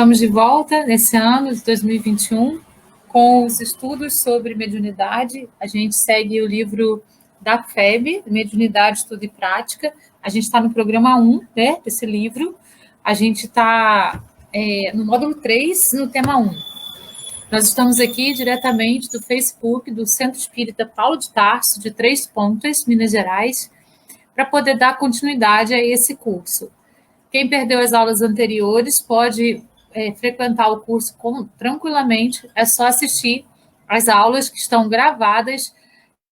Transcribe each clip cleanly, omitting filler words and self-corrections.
Estamos de volta nesse ano de 2021 com os estudos sobre mediunidade. A gente segue o livro da FEB, Mediunidade, Estudo e Prática. A gente está no programa 1, né, desse livro. A gente está no módulo 3, no tema 1. Nós estamos aqui diretamente do Facebook do Centro Espírita Paulo de Tarso, de Três Pontas, Minas Gerais, para poder dar continuidade a esse curso. Quem perdeu as aulas anteriores pode frequentar o curso tranquilamente, é só assistir as aulas que estão gravadas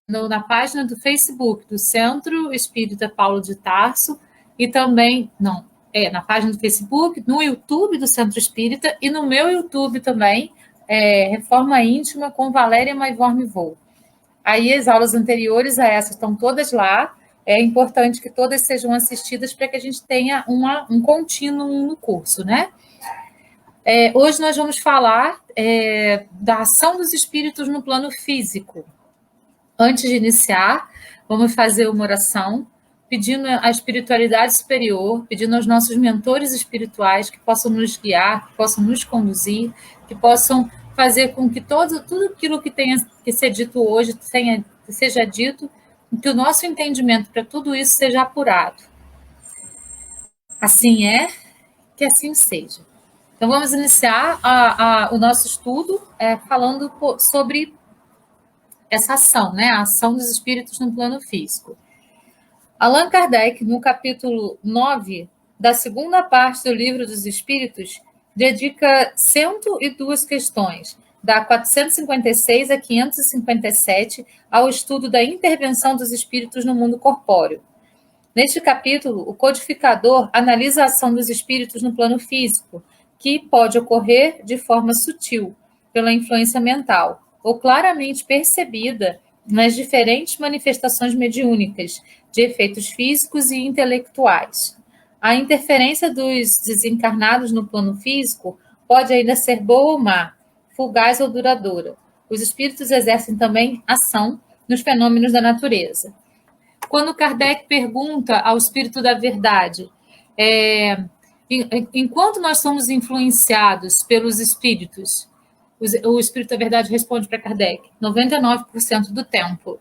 na página do Facebook do Centro Espírita Paulo de Tarso e também, na página do Facebook, no YouTube do Centro Espírita e no meu YouTube também, Reforma Íntima com Valéria Maivorme Vô. Aí as aulas anteriores a essas estão todas lá. É importante que todas sejam assistidas para que a gente tenha um contínuo no curso, né? Hoje nós vamos falar da ação dos espíritos no plano físico. Antes de iniciar, vamos fazer uma oração, pedindo à espiritualidade superior, pedindo aos nossos mentores espirituais que possam nos guiar, que possam nos conduzir, que possam fazer com que tudo aquilo que tenha que ser dito hoje seja dito, e que o nosso entendimento para tudo isso seja apurado. Assim que assim seja. Então, vamos iniciar o nosso estudo falando sobre essa ação, né? A ação dos espíritos no plano físico. Allan Kardec, no capítulo 9 da segunda parte do Livro dos Espíritos, dedica 102 questões, da 456 a 557, ao estudo da intervenção dos espíritos no mundo corpóreo. Neste capítulo, o codificador analisa a ação dos espíritos no plano físico, que pode ocorrer de forma sutil, pela influência mental, ou claramente percebida nas diferentes manifestações mediúnicas, de efeitos físicos e intelectuais. A interferência dos desencarnados no plano físico pode ainda ser boa ou má, fugaz ou duradoura. Os espíritos exercem também ação nos fenômenos da natureza. Quando Kardec pergunta ao espírito da verdade, enquanto nós somos influenciados pelos espíritos, o espírito da verdade responde para Kardec, 99% do tempo.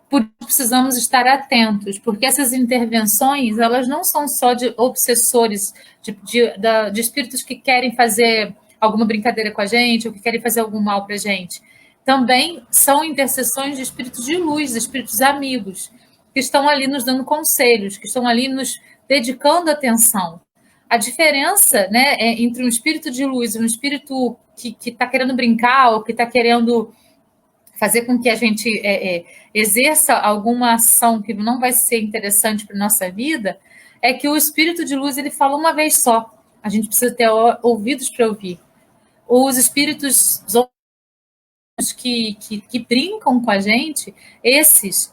Por isso precisamos estar atentos, porque essas intervenções, elas não são só de obsessores, de espíritos que querem fazer alguma brincadeira com a gente, ou que querem fazer algum mal para a gente. Também são intercessões de espíritos de luz, de espíritos amigos, que estão ali nos dando conselhos, que estão ali nos dedicando atenção. A diferença, né, entre um espírito de luz e um espírito que está querendo brincar, ou que está querendo fazer com que a gente exerça alguma ação que não vai ser interessante para a nossa vida, é que o espírito de luz ele fala uma vez só. A gente precisa ter ouvidos para ouvir. Os espíritos que brincam com a gente, esses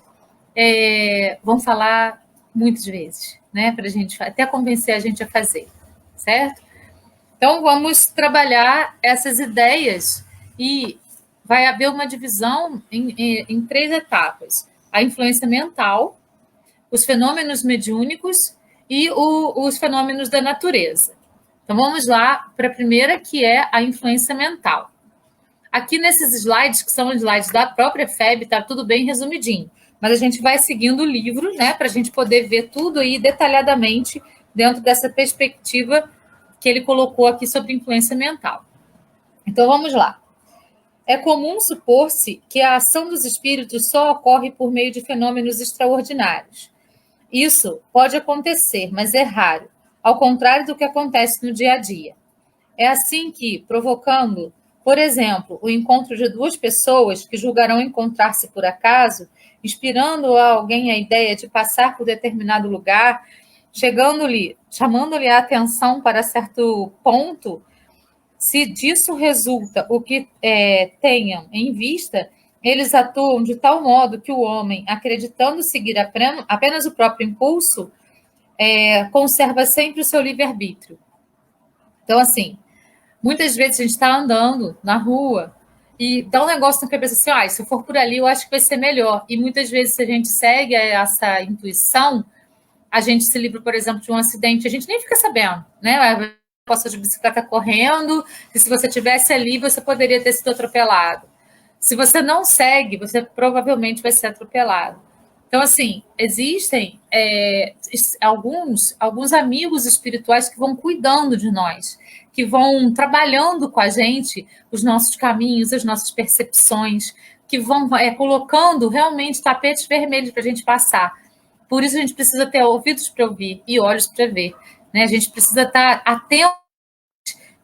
vão falar muitas vezes, né? Para a gente até convencer a gente a fazer, certo? Então, vamos trabalhar essas ideias e vai haver uma divisão em 3 etapas. A influência mental, os fenômenos mediúnicos e os fenômenos da natureza. Então, vamos lá para a primeira, que é a influência mental. Aqui nesses slides, que são slides da própria FEB, está tudo bem resumidinho. Mas a gente vai seguindo o livro, né, para a gente poder ver tudo aí detalhadamente dentro dessa perspectiva que ele colocou aqui sobre influência mental. Então, vamos lá. É comum supor-se que a ação dos espíritos só ocorre por meio de fenômenos extraordinários. Isso pode acontecer, mas é raro, ao contrário do que acontece no dia a dia. É assim que, provocando, por exemplo, o encontro de 2 pessoas que julgarão encontrar-se por acaso, inspirando a alguém a ideia de passar por determinado lugar, chamando-lhe a atenção para certo ponto, se disso resulta o que tenham em vista, eles atuam de tal modo que o homem, acreditando seguir apenas o próprio impulso, conserva sempre o seu livre-arbítrio. Então, assim, muitas vezes a gente está andando na rua e dá um negócio na cabeça assim, se eu for por ali, eu acho que vai ser melhor. E muitas vezes, se a gente segue essa intuição, a gente se livra, por exemplo, de um acidente, a gente nem fica sabendo, né? passou de bicicleta correndo, e se você estivesse ali, você poderia ter sido atropelado. Se você não segue, você provavelmente vai ser atropelado. Então, assim, existem alguns amigos espirituais que vão cuidando de nós, que vão trabalhando com a gente os nossos caminhos, as nossas percepções, que vão colocando realmente tapetes vermelhos para a gente passar. Por isso a gente precisa ter ouvidos para ouvir e olhos para ver. Né? A gente precisa estar atento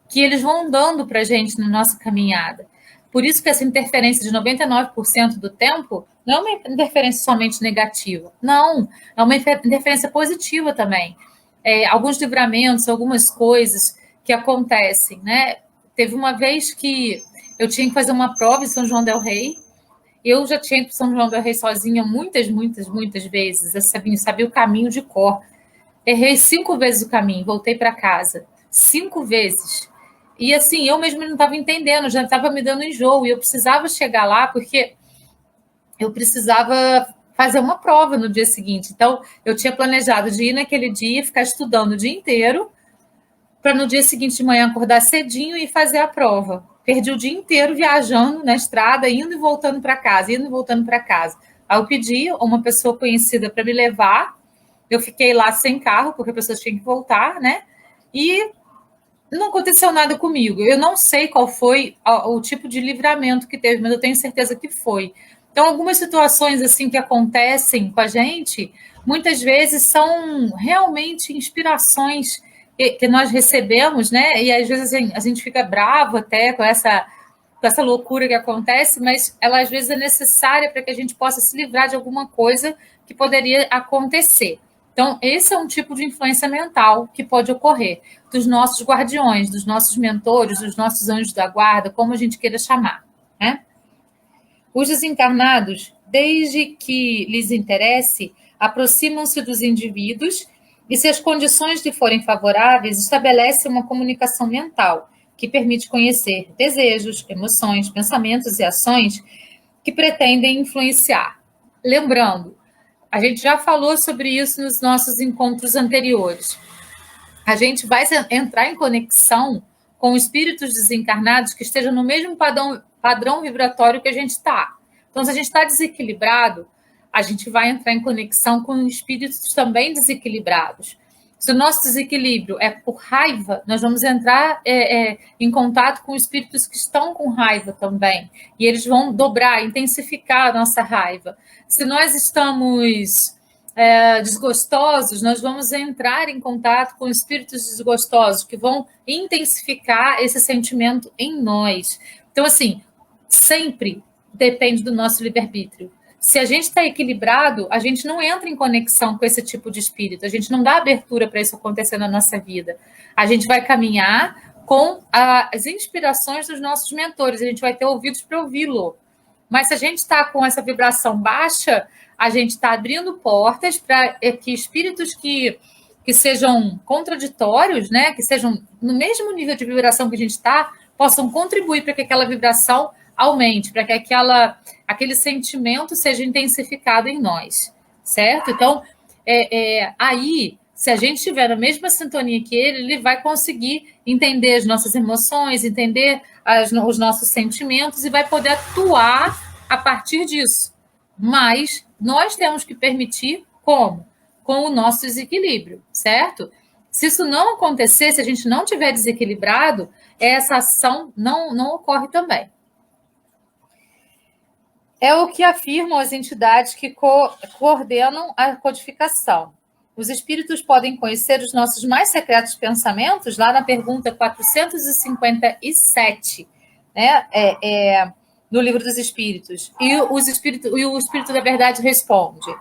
que eles vão dando para a gente na nossa caminhada. Por isso que essa interferência de 99% do tempo não é uma interferência somente negativa. Não, é uma interferência positiva também. Alguns livramentos, algumas coisas que acontecem. Né? Teve uma vez que eu tinha que fazer uma prova em São João del Rei. Eu já tinha ido para São João del Rei sozinha muitas vezes. Eu sabia o caminho de cor. Errei 5 vezes o caminho, voltei para casa. 5 vezes. E assim, eu mesmo não estava entendendo, já estava me dando enjoo. E eu precisava chegar lá porque eu precisava fazer uma prova no dia seguinte. Então, eu tinha planejado de ir naquele dia, ficar estudando o dia inteiro, para no dia seguinte de manhã acordar cedinho e fazer a prova. Perdi o dia inteiro viajando na estrada, indo e voltando para casa, indo e voltando para casa. Aí eu pedi uma pessoa conhecida para me levar. Eu fiquei lá sem carro, porque a pessoa tinha que voltar, né? E não aconteceu nada comigo. Eu não sei qual foi o tipo de livramento que teve, mas eu tenho certeza que foi. Então, algumas situações assim que acontecem com a gente, muitas vezes são realmente inspirações que nós recebemos, né? E às vezes a gente fica bravo até com essa loucura que acontece, mas ela às vezes é necessária para que a gente possa se livrar de alguma coisa que poderia acontecer. Então, esse é um tipo de influência mental que pode ocorrer dos nossos guardiões, dos nossos mentores, dos nossos anjos da guarda, como a gente queira chamar, né? Os desencarnados, desde que lhes interesse, aproximam-se dos indivíduos e, se as condições lhe forem favoráveis, estabelecem uma comunicação mental que permite conhecer desejos, emoções, pensamentos e ações que pretendem influenciar. Lembrando, a gente já falou sobre isso nos nossos encontros anteriores. A gente vai entrar em conexão com espíritos desencarnados que estejam no mesmo padrão vibratório que a gente está. Então, se a gente está desequilibrado, a gente vai entrar em conexão com espíritos também desequilibrados. Se o nosso desequilíbrio é por raiva, nós vamos entrar em contato com espíritos que estão com raiva também. E eles vão dobrar, intensificar a nossa raiva. Se nós estamos desgostosos, nós vamos entrar em contato com espíritos desgostosos que vão intensificar esse sentimento em nós. Então, assim, sempre depende do nosso livre-arbítrio. Se a gente está equilibrado, a gente não entra em conexão com esse tipo de espírito, a gente não dá abertura para isso acontecer na nossa vida. A gente vai caminhar com as inspirações dos nossos mentores, a gente vai ter ouvidos para ouvi-lo. Mas se a gente está com essa vibração baixa, a gente está abrindo portas para que espíritos que sejam contraditórios, né, que sejam no mesmo nível de vibração que a gente está, possam contribuir para que aquela vibração aumente, para que aquele sentimento seja intensificado em nós, certo? Então, aí, se a gente estiver na mesma sintonia que ele vai conseguir entender as nossas emoções, entender os nossos sentimentos e vai poder atuar a partir disso. Mas nós temos que permitir como? Com o nosso desequilíbrio, certo? Se isso não acontecer, se a gente não tiver desequilibrado, essa ação não ocorre também. É o que afirmam as entidades que coordenam a codificação. Os espíritos podem conhecer os nossos mais secretos pensamentos, lá na pergunta 457, né? No Livro dos Espíritos. E o Espírito da Verdade responde: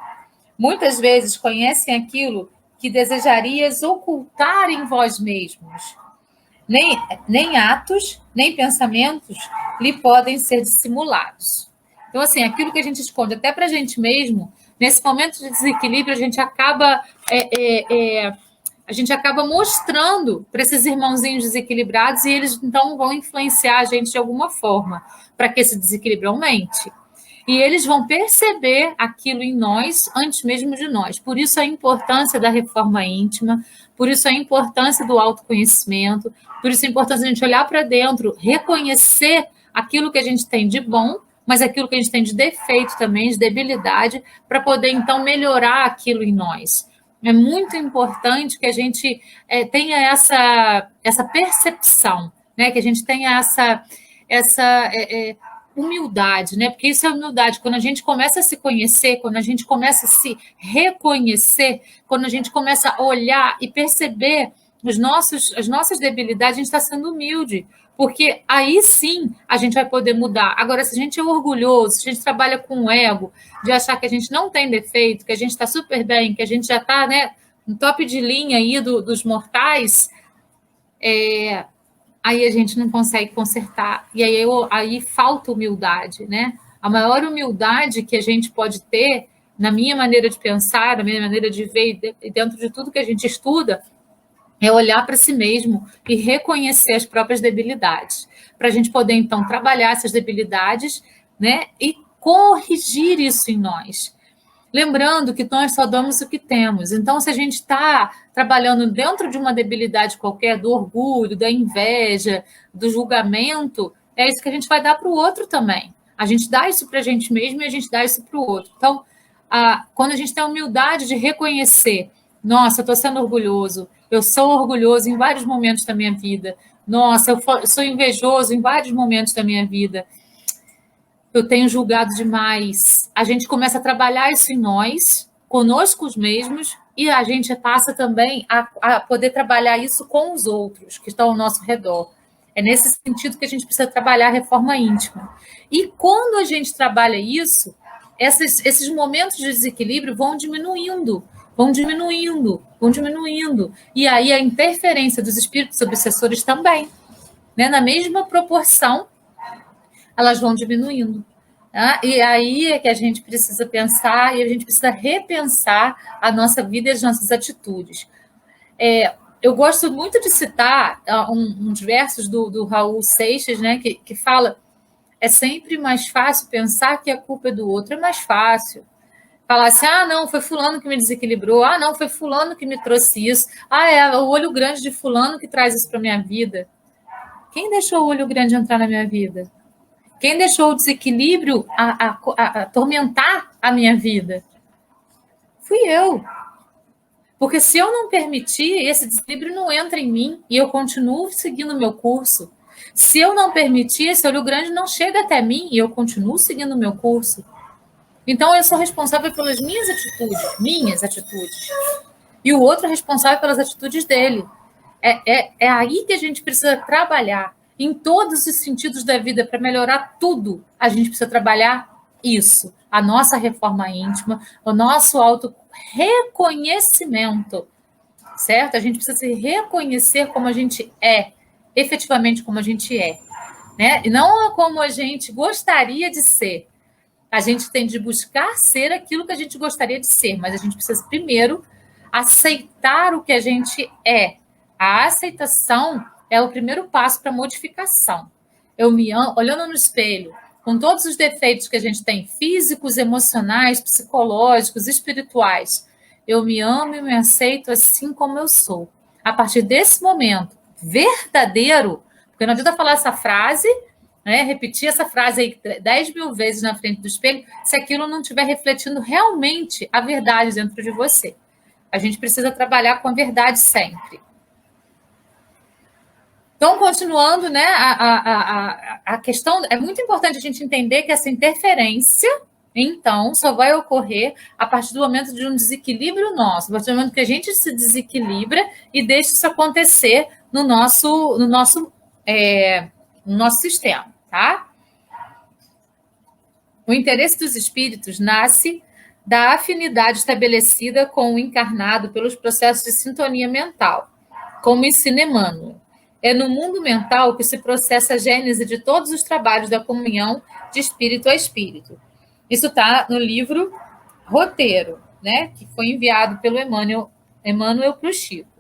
muitas vezes conhecem aquilo que desejarias ocultar em vós mesmos. Nem atos, nem pensamentos lhe podem ser dissimulados. Então, assim, aquilo que a gente esconde até para a gente mesmo, nesse momento de desequilíbrio, a gente acaba mostrando para esses irmãozinhos desequilibrados e eles, então, vão influenciar a gente de alguma forma para que esse desequilíbrio aumente. E eles vão perceber aquilo em nós antes mesmo de nós. Por isso a importância da reforma íntima, por isso a importância do autoconhecimento, por isso a importância de a gente olhar para dentro, reconhecer aquilo que a gente tem de bom, mas aquilo que a gente tem de defeito também, de debilidade, para poder então melhorar aquilo em nós. É muito importante que a gente tenha essa percepção, né? Que a gente tenha essa humildade, né? Porque isso é humildade. Quando a gente começa a se conhecer, quando a gente começa a se reconhecer, quando a gente começa a olhar e perceber as nossas debilidades, a gente está sendo humilde. Porque aí sim a gente vai poder mudar. Agora, se a gente é orgulhoso, se a gente trabalha com o ego, de achar que a gente não tem defeito, que a gente está super bem, que a gente já está, né, no top de linha aí dos mortais, aí a gente não consegue consertar. E aí falta humildade, né? A maior humildade que a gente pode ter, na minha maneira de pensar, na minha maneira de ver, dentro de tudo que a gente estuda, é olhar para si mesmo e reconhecer as próprias debilidades, para a gente poder, então, trabalhar essas debilidades, né, e corrigir isso em nós. Lembrando que nós só damos o que temos. Então, se a gente está trabalhando dentro de uma debilidade qualquer, do orgulho, da inveja, do julgamento, é isso que a gente vai dar para o outro também. A gente dá isso para a gente mesmo e a gente dá isso para o outro. Então, quando a gente tem a humildade de reconhecer, nossa, eu estou sendo orgulhoso, eu sou orgulhoso em vários momentos da minha vida, nossa, eu sou invejoso em vários momentos da minha vida, eu tenho julgado demais. A gente começa a trabalhar isso em nós, conosco mesmos, e a gente passa também a poder trabalhar isso com os outros que estão ao nosso redor. É nesse sentido que a gente precisa trabalhar a reforma íntima. E quando a gente trabalha isso, esses momentos de desequilíbrio vão diminuindo, vão diminuindo, vão diminuindo. E aí a interferência dos espíritos obsessores também, né? Na mesma proporção, elas vão diminuindo. Tá? E aí é que a gente precisa pensar e a gente precisa repensar a nossa vida e as nossas atitudes. Eu gosto muito de citar uns versos do Raul Seixas, né, que fala: é sempre mais fácil pensar que a culpa é do outro, é mais fácil. Falar assim, não, foi fulano que me desequilibrou, não, foi fulano que me trouxe isso, é o olho grande de fulano que traz isso para a minha vida. Quem deixou o olho grande entrar na minha vida? Quem deixou o desequilíbrio atormentar a minha vida? Fui eu. Porque se eu não permitir, esse desequilíbrio não entra em mim e eu continuo seguindo o meu curso. Se eu não permitir, esse olho grande não chega até mim e eu continuo seguindo o meu curso. Então, eu sou responsável pelas minhas atitudes. E o outro é responsável pelas atitudes dele. É aí que a gente precisa trabalhar. Em todos os sentidos da vida, para melhorar tudo, a gente precisa trabalhar isso. A nossa reforma íntima, o nosso auto-reconhecimento, certo? A gente precisa se reconhecer como a gente é, efetivamente como a gente é, né? E não como a gente gostaria de ser. A gente tem de buscar ser aquilo que a gente gostaria de ser, mas a gente precisa primeiro aceitar o que a gente é. A aceitação é o primeiro passo para a modificação. Eu me amo, olhando no espelho, com todos os defeitos que a gente tem, físicos, emocionais, psicológicos, espirituais, eu me amo e me aceito assim como eu sou. A partir desse momento verdadeiro, porque não adianta falar essa frase, né, repetir essa frase aí 10 mil vezes na frente do espelho, se aquilo não estiver refletindo realmente a verdade dentro de você. A gente precisa trabalhar com a verdade sempre. Então, continuando, né, a questão, é muito importante a gente entender que essa interferência, então, só vai ocorrer a partir do momento de um desequilíbrio nosso, a partir do momento que a gente se desequilibra e deixa isso acontecer no nosso sistema, tá? O interesse dos espíritos nasce da afinidade estabelecida com o encarnado pelos processos de sintonia mental, como ensina Emmanuel. É no mundo mental que se processa a gênese de todos os trabalhos da comunhão de espírito a espírito. Isso está no livro Roteiro, né, que foi enviado pelo Emmanuel para o Chico.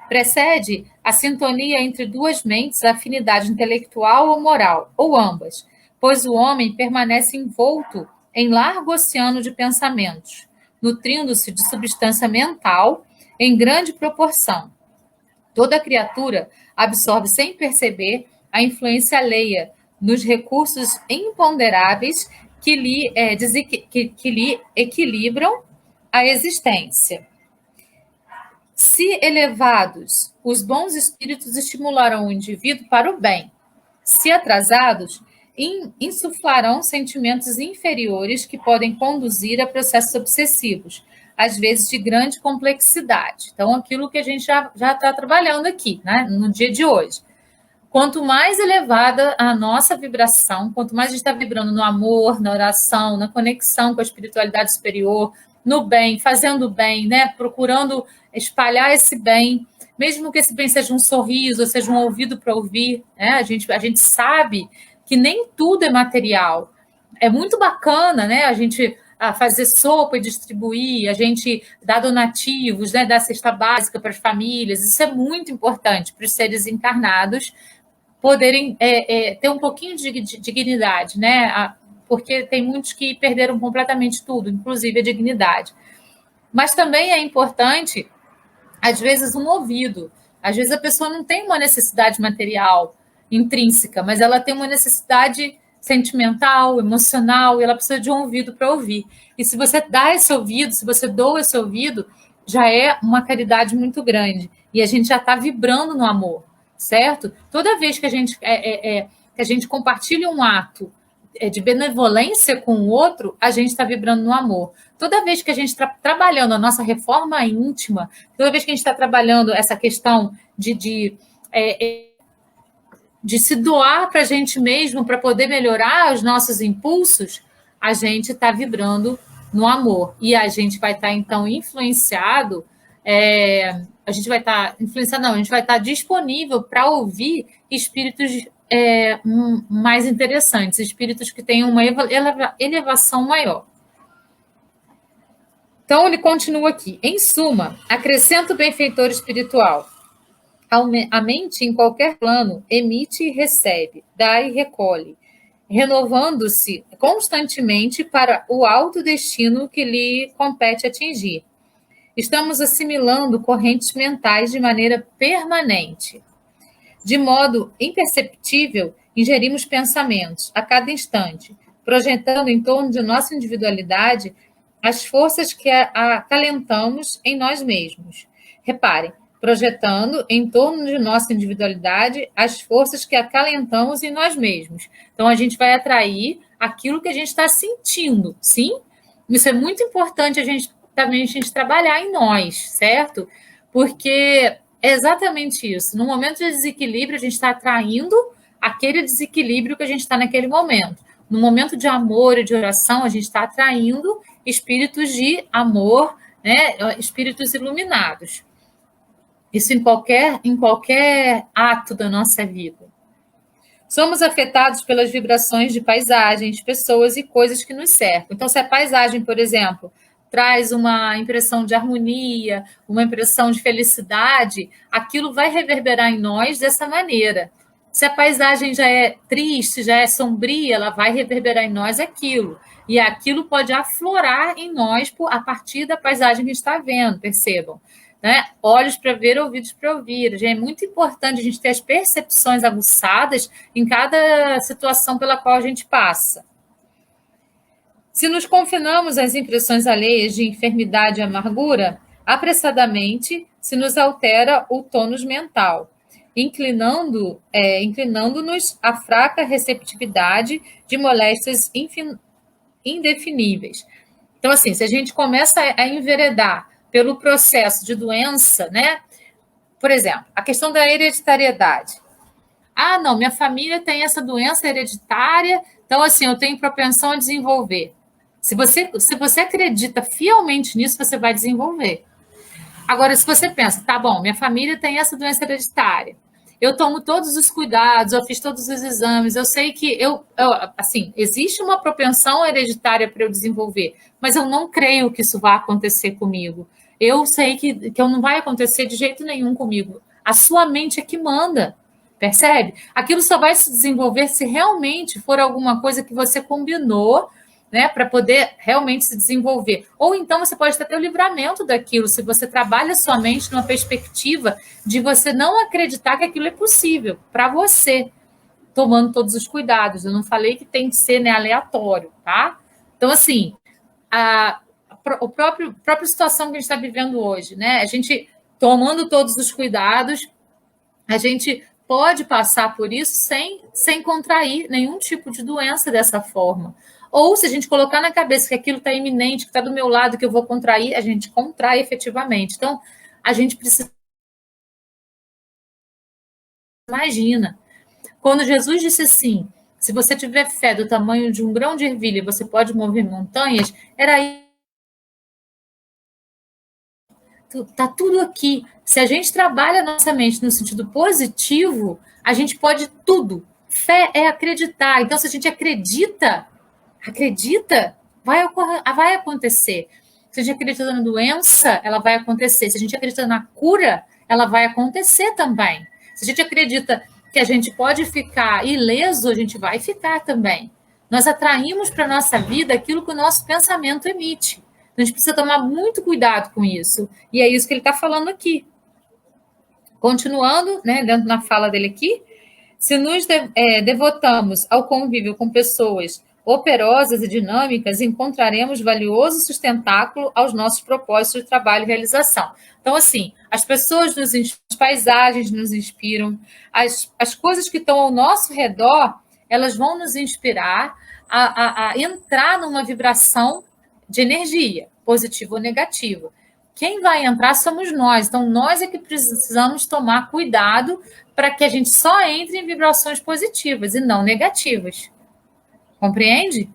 Precede a sintonia entre duas mentes, a afinidade intelectual ou moral, ou ambas, pois o homem permanece envolto em largo oceano de pensamentos, nutrindo-se de substância mental em grande proporção. Toda criatura absorve sem perceber a influência alheia nos recursos imponderáveis que lhe equilibram a existência. Se elevados, os bons espíritos estimularão o indivíduo para o bem. Se atrasados, insuflarão sentimentos inferiores que podem conduzir a processos obsessivos, às vezes de grande complexidade. Então, aquilo que a gente já está trabalhando aqui, né, no dia de hoje. Quanto mais elevada a nossa vibração, quanto mais a gente está vibrando no amor, na oração, na conexão com a espiritualidade superior, no bem, fazendo bem, né, procurando espalhar esse bem, mesmo que esse bem seja um sorriso, ou seja um ouvido para ouvir, né, a gente sabe que nem tudo é material. É muito bacana, né, a gente fazer sopa e distribuir, a gente dar donativos, né, dar cesta básica para as famílias, isso é muito importante para os seres encarnados poderem ter um pouquinho de dignidade, né, porque tem muitos que perderam completamente tudo, inclusive a dignidade. Mas também é importante, às vezes, um ouvido. Às vezes a pessoa não tem uma necessidade material intrínseca, mas ela tem uma necessidade sentimental, emocional, e ela precisa de um ouvido para ouvir. E se você dá esse ouvido, se você doa esse ouvido, já é uma caridade muito grande. E a gente já está vibrando no amor, certo? Toda vez que a gente compartilha um ato de benevolência com o outro, a gente está vibrando no amor. Toda vez que a gente está trabalhando a nossa reforma íntima, toda vez que a gente está trabalhando essa questão de se doar para a gente mesmo, para poder melhorar os nossos impulsos, a gente está vibrando no amor. E a gente vai estar, então, influenciado, a gente vai estar disponível para ouvir espíritos mais interessantes, espíritos que tenham uma elevação maior. Então, ele continua aqui. Em suma, acrescenta o benfeitor espiritual. A mente, em qualquer plano, emite e recebe, dá e recolhe, renovando-se constantemente para o alto destino que lhe compete atingir. Estamos assimilando correntes mentais de maneira permanente. De modo imperceptível, ingerimos pensamentos a cada instante, projetando em torno de nossa individualidade as forças que acalentamos em nós mesmos. Reparem, projetando em torno de nossa individualidade as forças que acalentamos em nós mesmos. Então, a gente vai atrair aquilo que a gente está sentindo, sim? Isso é muito importante a gente trabalhar em nós, certo? Porque é exatamente isso. No momento de desequilíbrio, a gente está atraindo aquele desequilíbrio que a gente está naquele momento. No momento de amor e de oração, a gente está atraindo espíritos de amor, né? Espíritos iluminados. Isso em qualquer ato da nossa vida. Somos afetados pelas vibrações de paisagens, pessoas e coisas que nos cercam. Então, se a paisagem, por exemplo, traz uma impressão de harmonia, uma impressão de felicidade, aquilo vai reverberar em nós dessa maneira. Se a paisagem já é triste, já é sombria, ela vai reverberar em nós aquilo. E aquilo pode aflorar em nós a partir da paisagem que a gente está vendo, percebam. Né? Olhos para ver, ouvidos para ouvir. Já é muito importante a gente ter as percepções aguçadas em cada situação pela qual a gente passa. Se nos confinamos às impressões alheias de enfermidade e amargura, apressadamente se nos altera o tônus mental, inclinando-nos à fraca receptividade de moléstias indefiníveis. Então, assim, se a gente começa a enveredar pelo processo de doença, né? Por exemplo, a questão da hereditariedade. Ah, não, minha família tem essa doença hereditária, então, assim, eu tenho propensão a desenvolver. Se você acredita fielmente nisso, você vai desenvolver. Agora, se você pensa, tá bom, minha família tem essa doença hereditária, eu tomo todos os cuidados, eu fiz todos os exames, eu sei que assim, existe uma propensão hereditária para eu desenvolver, mas eu não creio que isso vá acontecer comigo. Eu sei que não vai acontecer de jeito nenhum comigo. A sua mente é que manda, percebe? Aquilo só vai se desenvolver se realmente for alguma coisa que você combinou né, para poder realmente se desenvolver. Ou então você pode ter o livramento daquilo, se você trabalha sua mente numa perspectiva de você não acreditar que aquilo é possível para você, tomando todos os cuidados. Eu não falei que tem que ser, né, aleatório, tá? Então, assim, a própria situação que a gente está vivendo hoje, né? A gente tomando todos os cuidados, a gente pode passar por isso sem contrair nenhum tipo de doença dessa forma. Ou se a gente colocar na cabeça que aquilo está iminente, que está do meu lado, que eu vou contrair, a gente contrai efetivamente. Então, a gente precisa. Imagina, quando Jesus disse assim: se você tiver fé do tamanho de um grão de ervilha, você pode mover montanhas, era tá tudo aqui. Se a gente trabalha a nossa mente no sentido positivo, a gente pode tudo. Fé é acreditar. Então, se a gente acredita, vai acontecer. Se a gente acredita na doença, ela vai acontecer. Se a gente acredita na cura, ela vai acontecer também. Se a gente acredita que a gente pode ficar ileso, a gente vai ficar também. Nós atraímos para a nossa vida aquilo que o nosso pensamento emite. Então, a gente precisa tomar muito cuidado com isso. E é isso que ele está falando aqui. Continuando, né, dentro da fala dele aqui, se nos devotamos ao convívio com pessoas operosas e dinâmicas, encontraremos valioso sustentáculo aos nossos propósitos de trabalho e realização. Então, assim, as pessoas nos inspiram, as paisagens nos inspiram, as coisas que estão ao nosso redor, elas vão nos inspirar a entrar numa vibração de energia, positiva ou negativa. Quem vai entrar somos nós. Então, nós é que precisamos tomar cuidado para que a gente só entre em vibrações positivas e não negativas. Compreende?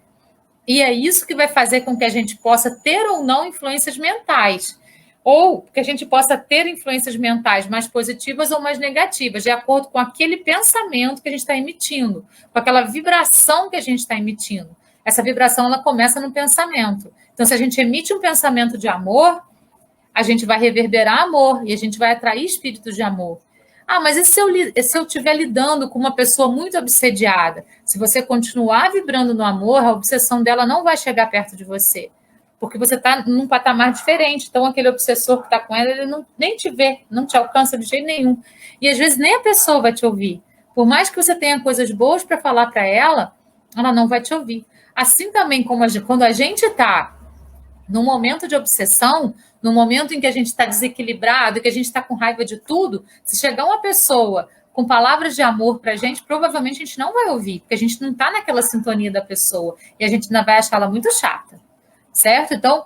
E é isso que vai fazer com que a gente possa ter ou não influências mentais. Ou que a gente possa ter influências mentais mais positivas ou mais negativas, de acordo com aquele pensamento que a gente está emitindo, com aquela vibração que a gente está emitindo. Essa vibração, ela começa no pensamento. Então, se a gente emite um pensamento de amor, a gente vai reverberar amor e a gente vai atrair espíritos de amor. Ah, mas e se eu estiver lidando com uma pessoa muito obsediada? Se você continuar vibrando no amor, a obsessão dela não vai chegar perto de você, porque você está num patamar diferente. Então, aquele obsessor que está com ela, ele nem te vê, não te alcança de jeito nenhum. E às vezes nem a pessoa vai te ouvir. Por mais que você tenha coisas boas para falar para ela, ela não vai te ouvir. Assim também como quando a gente está num momento de obsessão, no momento em que a gente está desequilibrado, que a gente está com raiva de tudo, se chegar uma pessoa com palavras de amor para a gente, provavelmente a gente não vai ouvir, porque a gente não está naquela sintonia da pessoa e a gente ainda vai achar ela muito chata, certo? Então,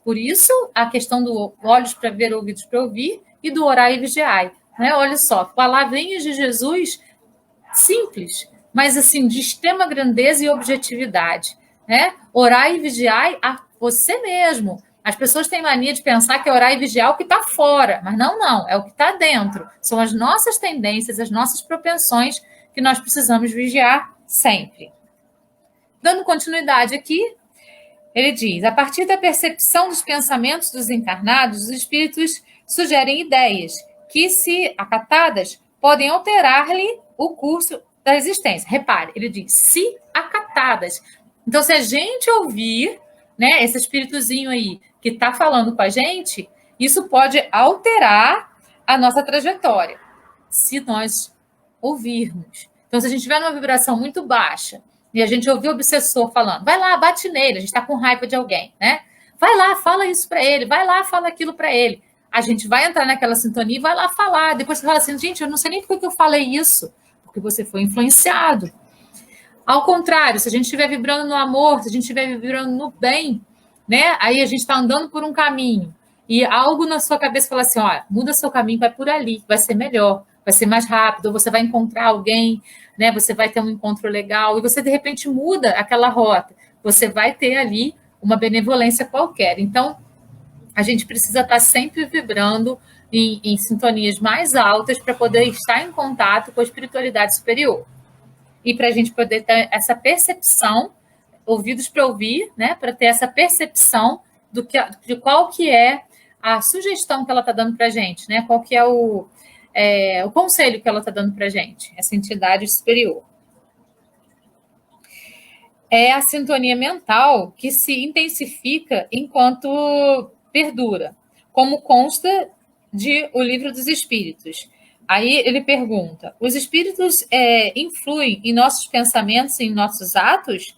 por isso a questão do olhos para ver, ouvidos para ouvir e do orai e vigiai. Né? Olha só, palavrinhas de Jesus simples, mas assim, de extrema grandeza e objetividade. Né? Orai e vigiai a você mesmo. As pessoas têm mania de pensar que orar e vigiar é o que está fora, mas não, é o que está dentro. São as nossas tendências, as nossas propensões que nós precisamos vigiar sempre. Dando continuidade aqui, ele diz: a partir da percepção dos pensamentos dos encarnados, os espíritos sugerem ideias que, se acatadas, podem alterar-lhe o curso da existência. Repare, ele diz, se acatadas. Então, se a gente ouvir, né, esse espíritozinho aí que está falando com a gente, isso pode alterar a nossa trajetória, se nós ouvirmos. Então, se a gente tiver numa vibração muito baixa e a gente ouvir o obsessor falando, vai lá, bate nele, a gente está com raiva de alguém, né? Vai lá, fala isso para ele, vai lá, fala aquilo para ele. A gente vai entrar naquela sintonia e vai lá falar. Depois você fala assim, gente, eu não sei nem por que eu falei isso, porque você foi influenciado. Ao contrário, se a gente estiver vibrando no amor, se a gente estiver vibrando no bem, né? Aí a gente está andando por um caminho e algo na sua cabeça fala assim, olha, muda seu caminho, vai por ali, vai ser melhor, vai ser mais rápido, ou você vai encontrar alguém, né? Você vai ter um encontro legal e você de repente muda aquela rota. Você vai ter ali uma benevolência qualquer. Então, a gente precisa estar sempre vibrando em sintonias mais altas para poder estar em contato com a espiritualidade superior. E para a gente poder ter essa percepção, ouvidos para ouvir, né, para ter essa percepção de qual que é a sugestão que ela está dando para a gente, né, qual que é o conselho que ela está dando para a gente, essa entidade superior. é a sintonia mental que se intensifica enquanto perdura, como consta de O Livro dos Espíritos. Aí ele pergunta: os espíritos influem em nossos pensamentos e em nossos atos?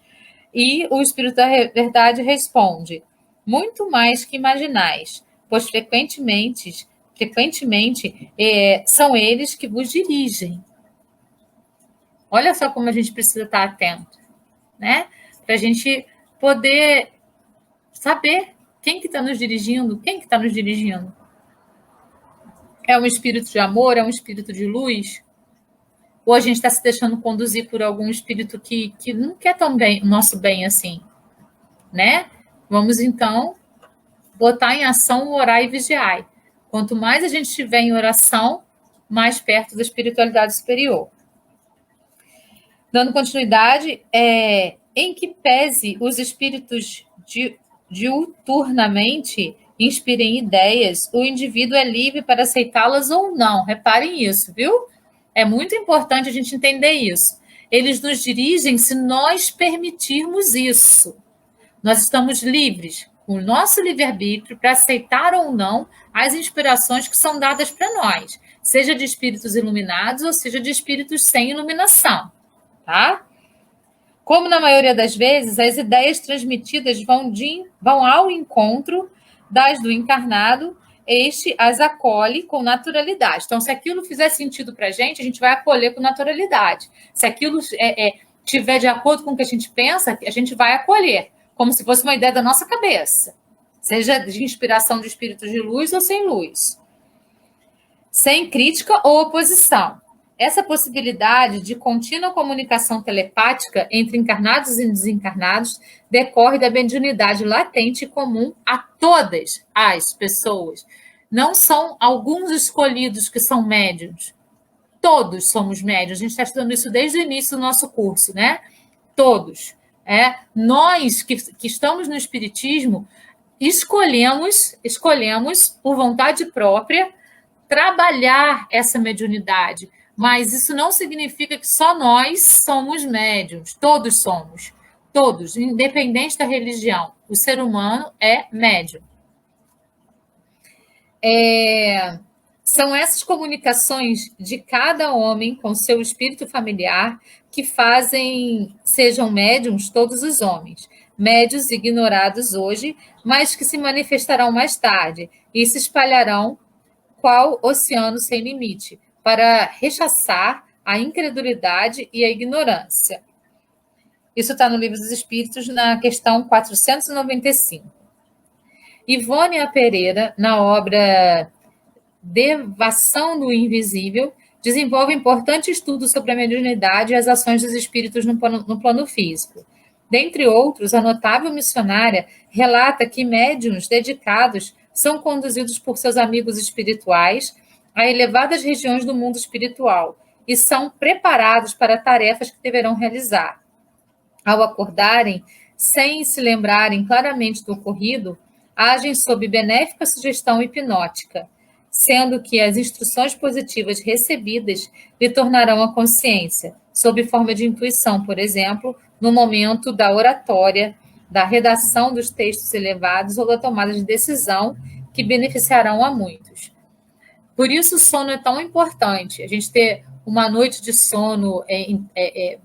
E o Espírito da Verdade responde: muito mais que imaginais, pois frequentemente são eles que vos dirigem. Olha só como a gente precisa estar atento, né? Para a gente poder saber quem que está nos dirigindo, quem que está nos dirigindo. É um espírito de amor, é um espírito de luz? Ou a gente está se deixando conduzir por algum espírito que não quer tão bem, o nosso bem assim, né? Vamos, então, botar em ação o orar e vigiar. Quanto mais a gente estiver em oração, mais perto da espiritualidade superior. Dando continuidade, em que pese os espíritos diuturnamente inspirem ideias, o indivíduo é livre para aceitá-las ou não. Reparem isso, viu? É muito importante a gente entender isso. Eles nos dirigem se nós permitirmos isso. Nós estamos livres, com o nosso livre-arbítrio, para aceitar ou não as inspirações que são dadas para nós, seja de espíritos iluminados ou seja de espíritos sem iluminação, tá? Como na maioria das vezes, as ideias transmitidas vão ao encontro das do encarnado, este as acolhe com naturalidade. Então, se aquilo fizer sentido para a gente vai acolher com naturalidade. Se aquilo tiver de acordo com o que a gente pensa, a gente vai acolher, como se fosse uma ideia da nossa cabeça, seja de inspiração de espíritos de luz ou sem luz, sem crítica ou oposição. Essa possibilidade de contínua comunicação telepática entre encarnados e desencarnados decorre da mediunidade latente e comum a todas as pessoas. Não são alguns escolhidos que são médiuns. Todos somos médiuns. A gente está estudando isso desde o início do nosso curso, né? Todos. Nós que estamos no Espiritismo escolhemos, por vontade própria, trabalhar essa mediunidade. Mas isso não significa que só nós somos médiuns. Todos somos. Todos, independente da religião. O ser humano é médium. São essas comunicações de cada homem com seu espírito familiar que sejam médiums todos os homens. Médios ignorados hoje, mas que se manifestarão mais tarde e se espalharão qual oceano sem limite, para rechaçar a incredulidade e a ignorância. Isso está no Livro dos Espíritos, na questão 495. Ivônia Pereira, na obra Devação do Invisível, desenvolve importante estudo sobre a mediunidade e as ações dos espíritos no plano físico. Dentre outros, a notável missionária relata que médiuns dedicados são conduzidos por seus amigos espirituais a elevadas regiões do mundo espiritual e são preparados para tarefas que deverão realizar. Ao acordarem, sem se lembrarem claramente do ocorrido, agem sob benéfica sugestão hipnótica, sendo que as instruções positivas recebidas lhe tornarão a consciência, sob forma de intuição, por exemplo, no momento da oratória, da redação dos textos elevados ou da tomada de decisão, que beneficiarão a muitos. Por isso o sono é tão importante, a gente ter uma noite de sono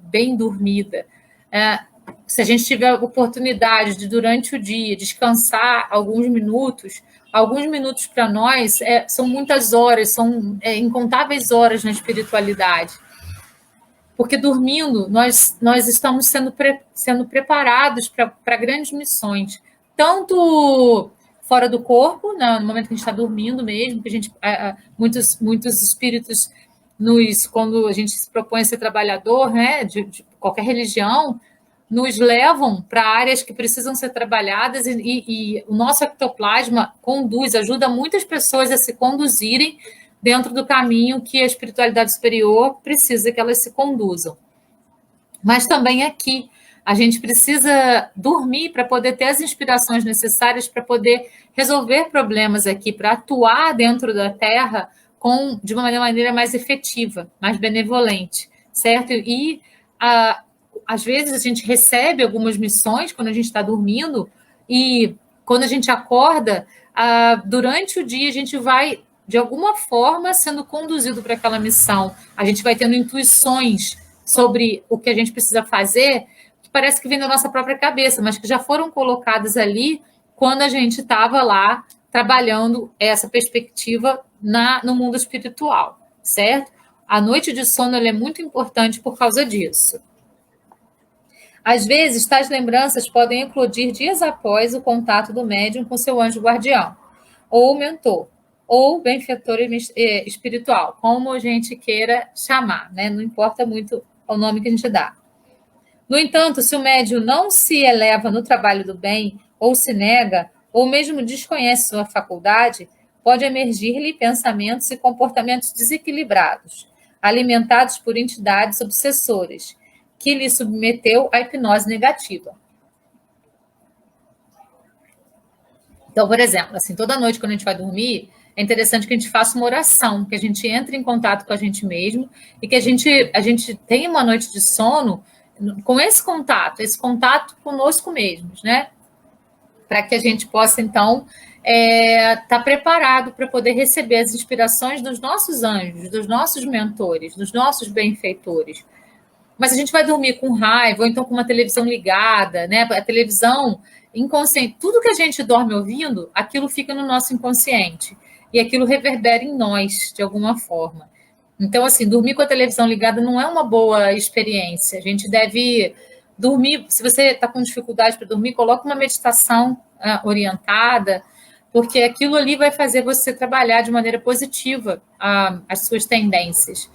bem dormida. Se a gente tiver a oportunidade de, durante o dia, descansar alguns minutos para nós são muitas horas, são incontáveis horas na espiritualidade. Porque dormindo, nós estamos sendo preparados para grandes missões, tanto fora do corpo, no momento que a gente está dormindo mesmo, que a gente, muitos espíritos, quando a gente se propõe a ser trabalhador, né, de qualquer religião, nos levam para áreas que precisam ser trabalhadas e o nosso ectoplasma ajuda muitas pessoas a se conduzirem dentro do caminho que a espiritualidade superior precisa que elas se conduzam. Mas também aqui, a gente precisa dormir para poder ter as inspirações necessárias para poder resolver problemas aqui, para atuar dentro da Terra de uma maneira mais efetiva, mais benevolente, certo? E às vezes a gente recebe algumas missões quando a gente está dormindo e quando a gente acorda, durante o dia a gente vai, de alguma forma, sendo conduzido para aquela missão. A gente vai tendo intuições sobre o que a gente precisa fazer, que parece que vem da nossa própria cabeça, mas que já foram colocadas ali quando a gente estava lá trabalhando essa perspectiva no mundo espiritual, certo? A noite de sono é muito importante por causa disso. Às vezes, tais lembranças podem eclodir dias após o contato do médium com seu anjo guardião, ou mentor, ou benfeitor espiritual, como a gente queira chamar, né? Não importa muito o nome que a gente dá. No entanto, se o médium não se eleva no trabalho do bem, ou se nega, ou mesmo desconhece sua faculdade, pode emergir-lhe pensamentos e comportamentos desequilibrados, alimentados por entidades obsessoras, que lhe submeteu à hipnose negativa. Então, por exemplo, assim, toda noite quando a gente vai dormir, é interessante que a gente faça uma oração, que a gente entre em contato com a gente mesmo e que a gente tenha uma noite de sono com esse contato conosco mesmos, né? Para que a gente possa, então, estar preparado para poder receber as inspirações dos nossos anjos, dos nossos mentores, dos nossos benfeitores. Mas a gente vai dormir com raiva, ou então com uma televisão ligada, né? A televisão inconsciente, tudo que a gente dorme ouvindo, aquilo fica no nosso inconsciente. E aquilo reverbera em nós, de alguma forma. Então, assim, dormir com a televisão ligada não é uma boa experiência. A gente deve dormir, se você está com dificuldade para dormir, coloque uma meditação orientada, porque aquilo ali vai fazer você trabalhar de maneira positiva as suas tendências.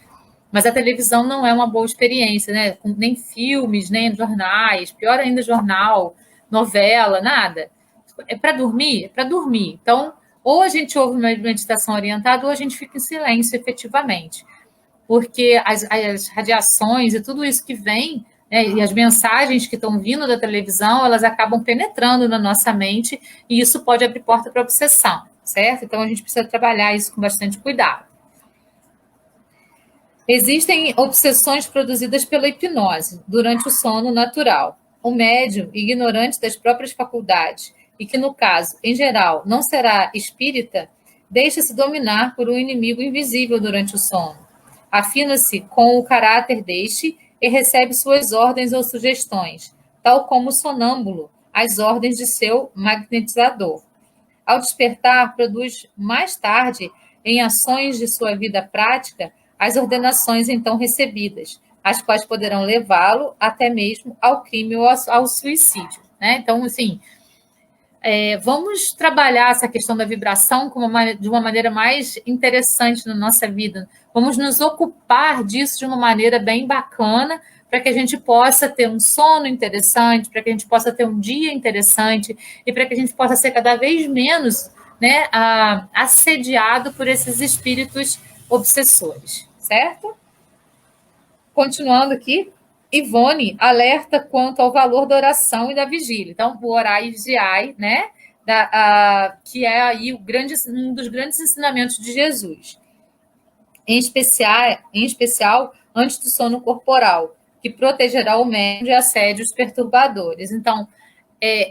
Mas a televisão não é uma boa experiência, né? Nem filmes, nem jornais, pior ainda jornal, novela, nada. É para dormir? É para dormir. Então, ou a gente ouve uma meditação orientada, ou a gente fica em silêncio, efetivamente. Porque as radiações e tudo isso que vem, né, e as mensagens que estão vindo da televisão, elas acabam penetrando na nossa mente, e isso pode abrir porta para obsessão, certo? Então, a gente precisa trabalhar isso com bastante cuidado. Existem obsessões produzidas pela hipnose durante o sono natural. O médium, ignorante das próprias faculdades, e que, no caso, em geral, não será espírita, deixa-se dominar por um inimigo invisível durante o sono. Afina-se com o caráter deste e recebe suas ordens ou sugestões, tal como o sonâmbulo, as ordens de seu magnetizador. Ao despertar, produz mais tarde, em ações de sua vida prática, as ordenações então recebidas, as quais poderão levá-lo até mesmo ao crime ou ao suicídio, né? Então, assim, vamos trabalhar essa questão da vibração de uma maneira mais interessante na nossa vida. Vamos nos ocupar disso de uma maneira bem bacana, para que a gente possa ter um sono interessante, para que a gente possa ter um dia interessante e para que a gente possa ser cada vez menos, né, assediado por esses espíritos obsessores, certo? Continuando aqui, Ivone alerta quanto ao valor da oração e da vigília. Então, o orai e vigiai, né? Que é aí um dos grandes ensinamentos de Jesus. Em especial, antes do sono corporal, que protegerá o médium de assédios perturbadores. Então,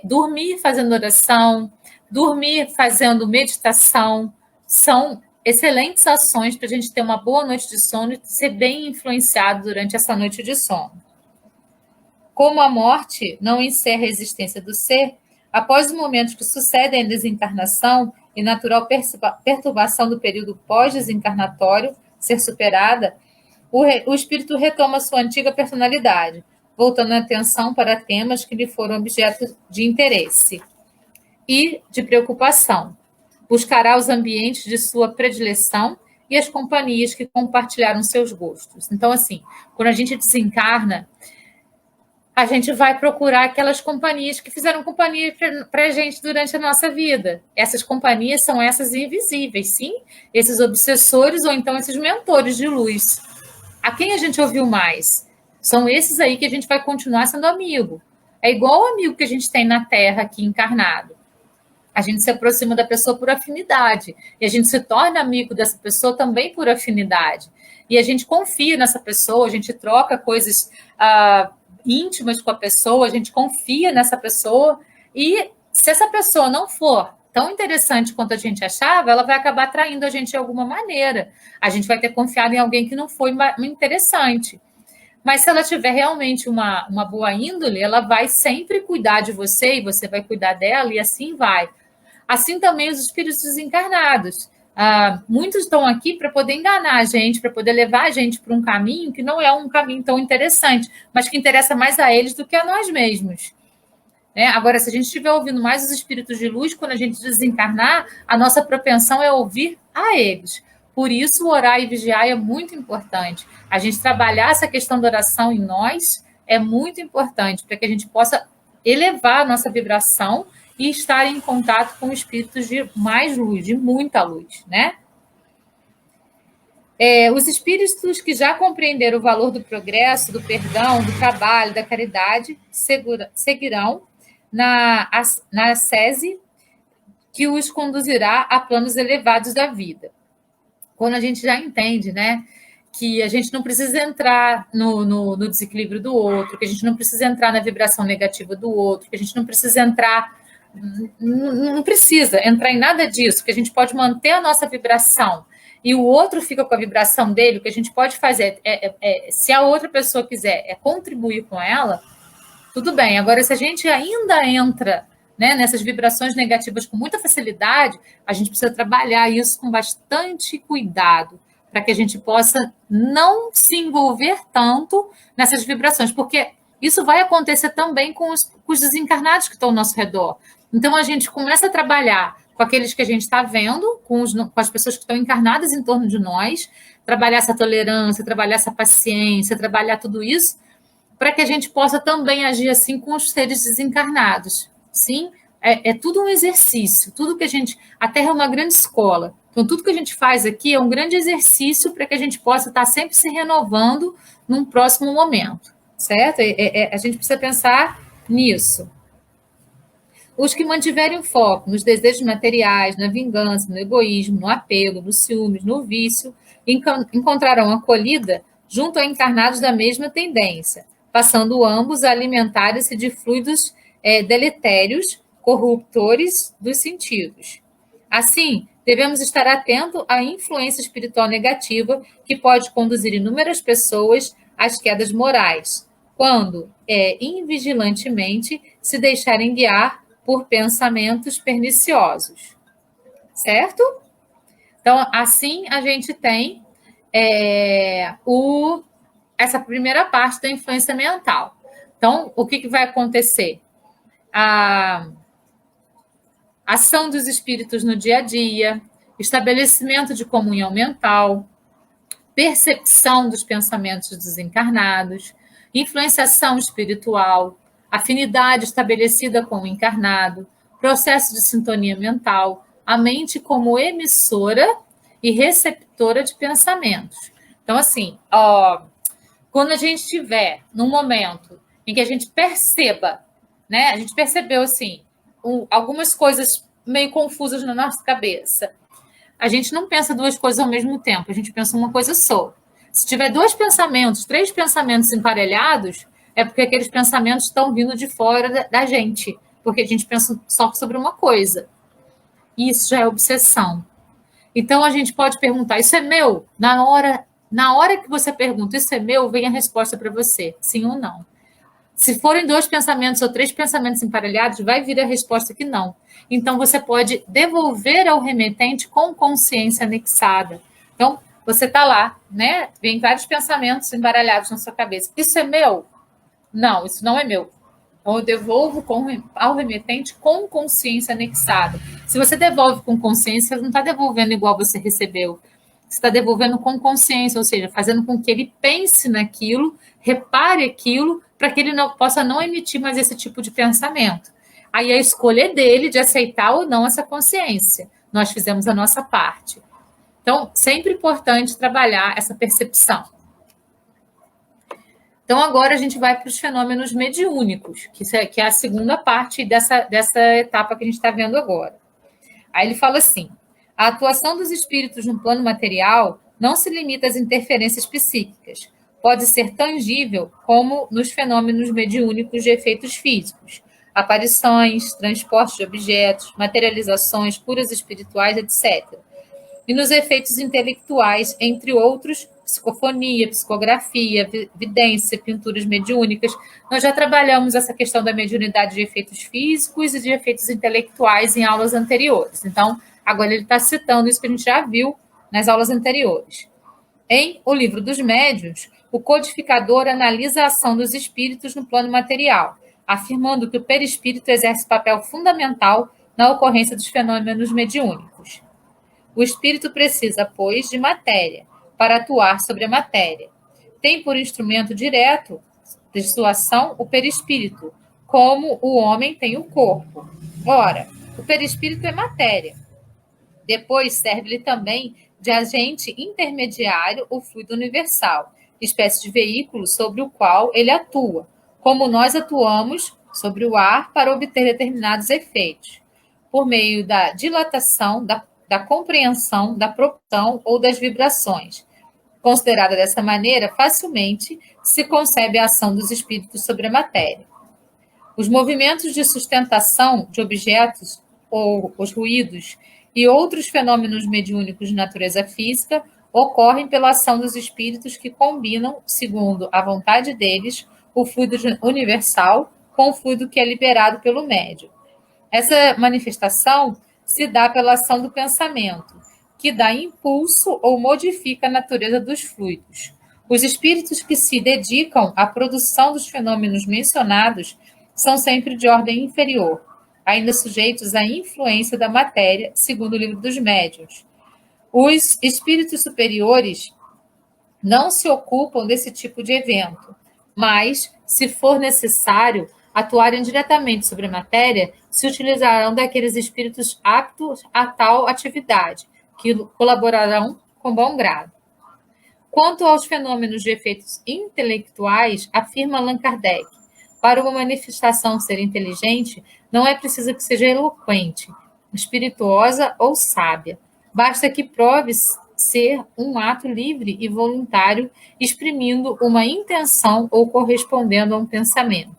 dormir fazendo oração, dormir fazendo meditação, são excelentes ações para a gente ter uma boa noite de sono e ser bem influenciado durante essa noite de sono. Como a morte não encerra a existência do ser, após os momentos que sucedem a desencarnação e natural perturbação do período pós-desencarnatório ser superada, o espírito retoma sua antiga personalidade, voltando a atenção para temas que lhe foram objeto de interesse e de preocupação. Buscará os ambientes de sua predileção e as companhias que compartilharam seus gostos. Então, assim, quando a gente desencarna, a gente vai procurar aquelas companhias que fizeram companhia para a gente durante a nossa vida. Essas companhias são essas invisíveis, sim? Esses obsessores ou então esses mentores de luz. A quem a gente ouviu mais? São esses aí que a gente vai continuar sendo amigo. É igual o amigo que a gente tem na Terra aqui encarnado. A gente se aproxima da pessoa por afinidade. E a gente se torna amigo dessa pessoa também por afinidade. E a gente confia nessa pessoa, a gente troca coisas íntimas com a pessoa, a gente confia nessa pessoa, e se essa pessoa não for tão interessante quanto a gente achava, ela vai acabar atraindo a gente de alguma maneira. A gente vai ter confiado em alguém que não foi interessante. Mas se ela tiver realmente uma boa índole, ela vai sempre cuidar de você e você vai cuidar dela, e assim vai. Assim também os espíritos desencarnados. Muitos estão aqui para poder enganar a gente, para poder levar a gente para um caminho que não é um caminho tão interessante, mas que interessa mais a eles do que a nós mesmos. Agora, se a gente estiver ouvindo mais os espíritos de luz, quando a gente desencarnar, a nossa propensão é ouvir a eles. Por isso, orar e vigiar é muito importante. A gente trabalhar essa questão da oração em nós é muito importante, para que a gente possa elevar a nossa vibração e estar em contato com espíritos de mais luz, de muita luz, né? Os espíritos que já compreenderam o valor do progresso, do perdão, do trabalho, da caridade, seguirão na ascese que os conduzirá a planos elevados da vida. Quando a gente já entende, né, que a gente não precisa entrar no desequilíbrio do outro, que a gente não precisa entrar na vibração negativa do outro, que a gente não precisa não precisa entrar em nada disso, que a gente pode manter a nossa vibração e o outro fica com a vibração dele, o que a gente pode fazer se a outra pessoa quiser contribuir com ela, tudo bem. Agora, se a gente ainda entra, né, nessas vibrações negativas com muita facilidade, a gente precisa trabalhar isso com bastante cuidado, para que a gente possa não se envolver tanto nessas vibrações, porque isso vai acontecer também com os desencarnados que estão ao nosso redor. Então, a gente começa a trabalhar com aqueles que a gente está vendo, com as pessoas que estão encarnadas em torno de nós, trabalhar essa tolerância, trabalhar essa paciência, trabalhar tudo isso, para que a gente possa também agir assim com os seres desencarnados. Sim, é tudo um exercício, tudo que a gente... A Terra é uma grande escola, então tudo que a gente faz aqui é um grande exercício para que a gente possa estar sempre se renovando num próximo momento, certo? A gente precisa pensar nisso. Os que mantiverem o foco nos desejos materiais, na vingança, no egoísmo, no apego, no ciúmes, no vício, encontrarão acolhida junto a encarnados da mesma tendência, passando ambos a alimentarem-se de fluidos deletérios, corruptores dos sentidos. Assim, devemos estar atentos à influência espiritual negativa que pode conduzir inúmeras pessoas às quedas morais, quando invigilantemente se deixarem guiar por pensamentos perniciosos. Certo? Então, assim a gente tem essa primeira parte da influência mental. Então, o que vai acontecer? A ação dos espíritos no dia a dia, estabelecimento de comunhão mental, percepção dos pensamentos desencarnados, influenciação espiritual, afinidade estabelecida com o encarnado, processo de sintonia mental, a mente como emissora e receptora de pensamentos. Então, assim, quando a gente estiver num momento em que a gente perceba, né, a gente percebeu, assim, algumas coisas meio confusas na nossa cabeça, a gente não pensa duas coisas ao mesmo tempo, a gente pensa uma coisa só. Se tiver dois pensamentos, três pensamentos emparelhados, é porque aqueles pensamentos estão vindo de fora da gente, porque a gente pensa só sobre uma coisa. E isso já é obsessão. Então, a gente pode perguntar, isso é meu? Na hora que você pergunta, isso é meu, vem a resposta para você, sim ou não. Se forem dois pensamentos ou três pensamentos emparelhados, vai vir a resposta que não. Então, você pode devolver ao remetente com consciência anexada. Então, você está lá, né? Vem vários pensamentos embaralhados na sua cabeça. Isso é meu? Não, isso não é meu. Então, eu devolvo ao remetente com consciência anexada. Se você devolve com consciência, você não está devolvendo igual você recebeu. Você está devolvendo com consciência, ou seja, fazendo com que ele pense naquilo, repare aquilo, para que ele possa não emitir mais esse tipo de pensamento. Aí a escolha é dele de aceitar ou não essa consciência. Nós fizemos a nossa parte. Então, sempre importante trabalhar essa percepção. Então, agora a gente vai para os fenômenos mediúnicos, que é a segunda parte dessa etapa que a gente está vendo agora. Aí ele fala assim, a atuação dos espíritos no plano material não se limita às interferências psíquicas, pode ser tangível, como nos fenômenos mediúnicos de efeitos físicos, aparições, transporte de objetos, materializações, curas espirituais, etc. E nos efeitos intelectuais, entre outros, psicofonia, psicografia, vidência, pinturas mediúnicas. Nós já trabalhamos essa questão da mediunidade de efeitos físicos e de efeitos intelectuais em aulas anteriores. Então, agora ele está citando isso que a gente já viu nas aulas anteriores. Em O Livro dos Médiuns, o codificador analisa a ação dos espíritos no plano material, afirmando que o perispírito exerce papel fundamental na ocorrência dos fenômenos mediúnicos. O espírito precisa, pois, de matéria para atuar sobre a matéria. Tem por instrumento direto de sua ação o perispírito, como o homem tem o corpo. Ora, o perispírito é matéria. Depois serve-lhe também de agente intermediário o fluido universal, espécie de veículo sobre o qual ele atua, como nós atuamos sobre o ar para obter determinados efeitos, por meio da dilatação, da compreensão, da propulsão ou das vibrações. Considerada dessa maneira, facilmente se concebe a ação dos espíritos sobre a matéria. Os movimentos de sustentação de objetos ou os ruídos e outros fenômenos mediúnicos de natureza física ocorrem pela ação dos espíritos que combinam, segundo a vontade deles, o fluido universal com o fluido que é liberado pelo médium. Essa manifestação se dá pela ação do pensamento, que dá impulso ou modifica a natureza dos fluidos. Os espíritos que se dedicam à produção dos fenômenos mencionados são sempre de ordem inferior, ainda sujeitos à influência da matéria, segundo o Livro dos Médiuns. Os espíritos superiores não se ocupam desse tipo de evento, mas, se for necessário atuarem diretamente sobre a matéria, se utilizarão daqueles espíritos aptos a tal atividade, que colaborarão com bom grado. Quanto aos fenômenos de efeitos intelectuais, afirma Allan Kardec, para uma manifestação ser inteligente, não é preciso que seja eloquente, espirituosa ou sábia. Basta que prove ser um ato livre e voluntário, exprimindo uma intenção ou correspondendo a um pensamento.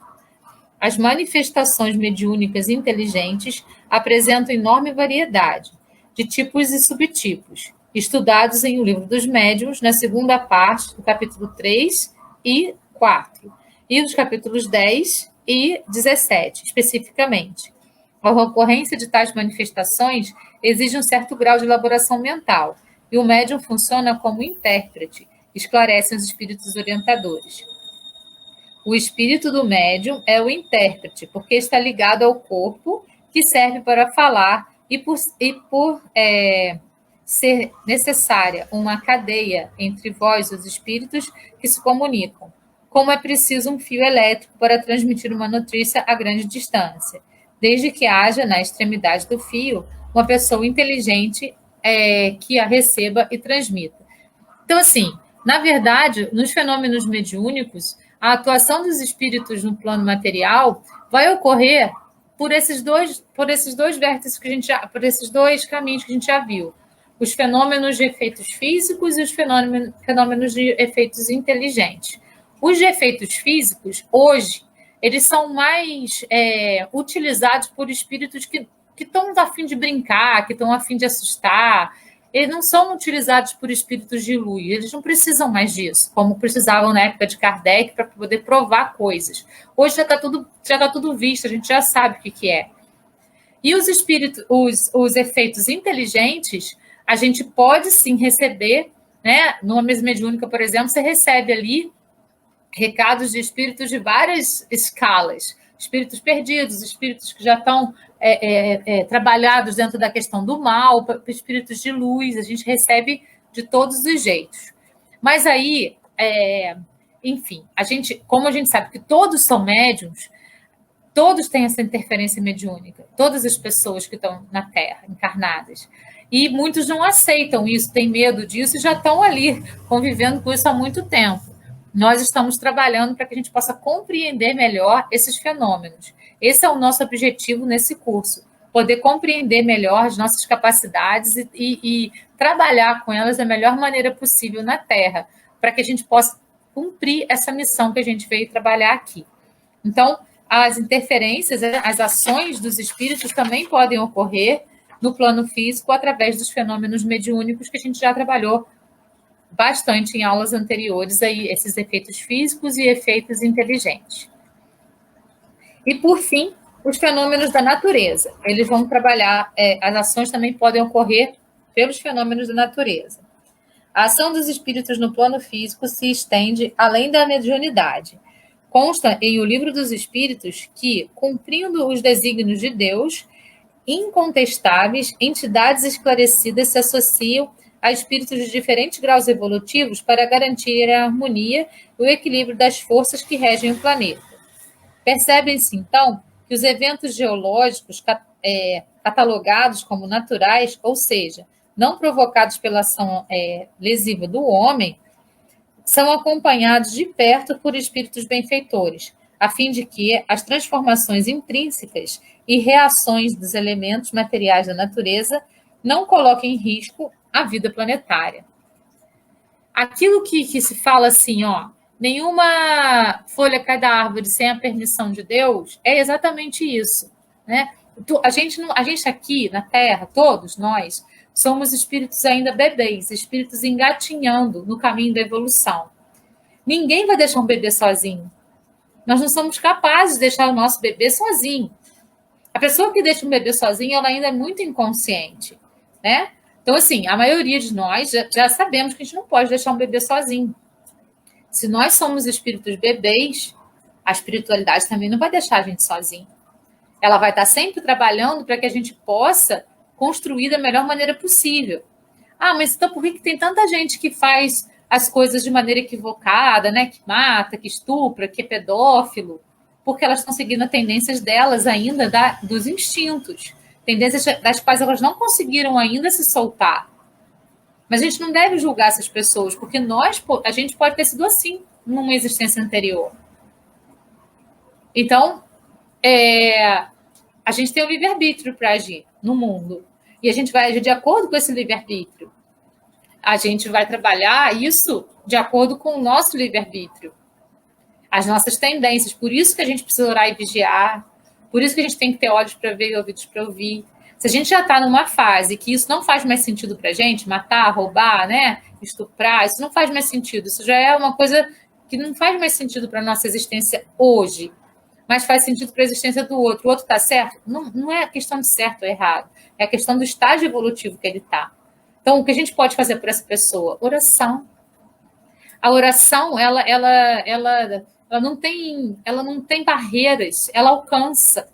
As manifestações mediúnicas inteligentes apresentam enorme variedade de tipos e subtipos, estudados em O Livro dos Médiuns, na segunda parte do capítulo 3 e 4, e dos capítulos 10 e 17, especificamente. A ocorrência de tais manifestações exige um certo grau de elaboração mental, e o médium funciona como intérprete, esclarecem os espíritos orientadores. O espírito do médium é o intérprete, porque está ligado ao corpo, que serve para falar, e por ser necessária uma cadeia entre vós e os espíritos que se comunicam, como é preciso um fio elétrico para transmitir uma notícia a grande distância, desde que haja na extremidade do fio uma pessoa inteligente que a receba e transmita. Então, assim, na verdade, nos fenômenos mediúnicos, a atuação dos espíritos no plano material vai ocorrer por esses dois vértices que a gente por esses dois caminhos que a gente já viu. Os fenômenos de efeitos físicos e os fenômenos de efeitos inteligentes. Os de efeitos físicos, hoje, eles são mais utilizados por espíritos que estão a fim de brincar, que estão a fim de assustar. Eles não são utilizados por espíritos de luz, eles não precisam mais disso, como precisavam na época de Kardec para poder provar coisas. Hoje já está tudo visto, a gente já sabe o que é. E os espíritos, os efeitos inteligentes, a gente pode sim receber, né? Numa mesa mediúnica, por exemplo, você recebe ali recados de espíritos de várias escalas, espíritos perdidos, espíritos que já estão trabalhados dentro da questão do mal, espíritos de luz, a gente recebe de todos os jeitos. Mas aí, enfim, como a gente sabe que todos são médiums, todos têm essa interferência mediúnica, todas as pessoas que estão na Terra, encarnadas. E muitos não aceitam isso, têm medo disso e já estão ali convivendo com isso há muito tempo. Nós estamos trabalhando para que a gente possa compreender melhor esses fenômenos. Esse é o nosso objetivo nesse curso, poder compreender melhor as nossas capacidades e trabalhar com elas da melhor maneira possível na Terra, para que a gente possa cumprir essa missão que a gente veio trabalhar aqui. Então, as interferências, as ações dos espíritos também podem ocorrer no plano físico através dos fenômenos mediúnicos que a gente já trabalhou bastante em aulas anteriores, aí, esses efeitos físicos e efeitos inteligentes. E, por fim, os fenômenos da natureza. Eles vão trabalhar, as ações também podem ocorrer pelos fenômenos da natureza. A ação dos espíritos no plano físico se estende além da mediunidade. Consta em O Livro dos Espíritos que, cumprindo os desígnios de Deus, incontestáveis, entidades esclarecidas se associam a espíritos de diferentes graus evolutivos para garantir a harmonia e o equilíbrio das forças que regem o planeta. Percebem-se, então, que os eventos geológicos catalogados como naturais, ou seja, não provocados pela ação lesiva do homem, são acompanhados de perto por espíritos benfeitores, a fim de que as transformações intrínsecas e reações dos elementos materiais da natureza não coloquem em risco a vida planetária. Aquilo que se fala assim, nenhuma folha cai da árvore sem a permissão de Deus, é exatamente isso, né? A gente aqui na Terra, todos nós, somos espíritos ainda bebês, espíritos engatinhando no caminho da evolução. Ninguém vai deixar um bebê sozinho. Nós não somos capazes de deixar o nosso bebê sozinho. A pessoa que deixa um bebê sozinho, ela ainda é muito inconsciente, né? Então, assim, a maioria de nós já sabemos que a gente não pode deixar um bebê sozinho. Se nós somos espíritos bebês, a espiritualidade também não vai deixar a gente sozinho. Ela vai estar sempre trabalhando para que a gente possa construir da melhor maneira possível. Mas então por que tem tanta gente que faz as coisas de maneira equivocada, né? Que mata, que estupra, que é pedófilo? Porque elas estão seguindo as tendências delas ainda, dos instintos. Tendências das quais elas não conseguiram ainda se soltar. Mas a gente não deve julgar essas pessoas, porque a gente pode ter sido assim numa existência anterior. Então, a gente tem o livre-arbítrio para agir no mundo. E a gente vai agir de acordo com esse livre-arbítrio. A gente vai trabalhar isso de acordo com o nosso livre-arbítrio. As nossas tendências. Por isso que a gente precisa orar e vigiar. Por isso que a gente tem que ter olhos para ver e ouvidos para ouvir. Se a gente já está numa fase que isso não faz mais sentido para a gente, matar, roubar, né, estuprar, isso não faz mais sentido. Isso já é uma coisa que não faz mais sentido para a nossa existência hoje, mas faz sentido para a existência do outro. O outro está certo? Não é questão de certo ou errado. É a questão do estágio evolutivo que ele está. Então, o que a gente pode fazer por essa pessoa? Oração. A oração, ela não tem barreiras, ela alcança.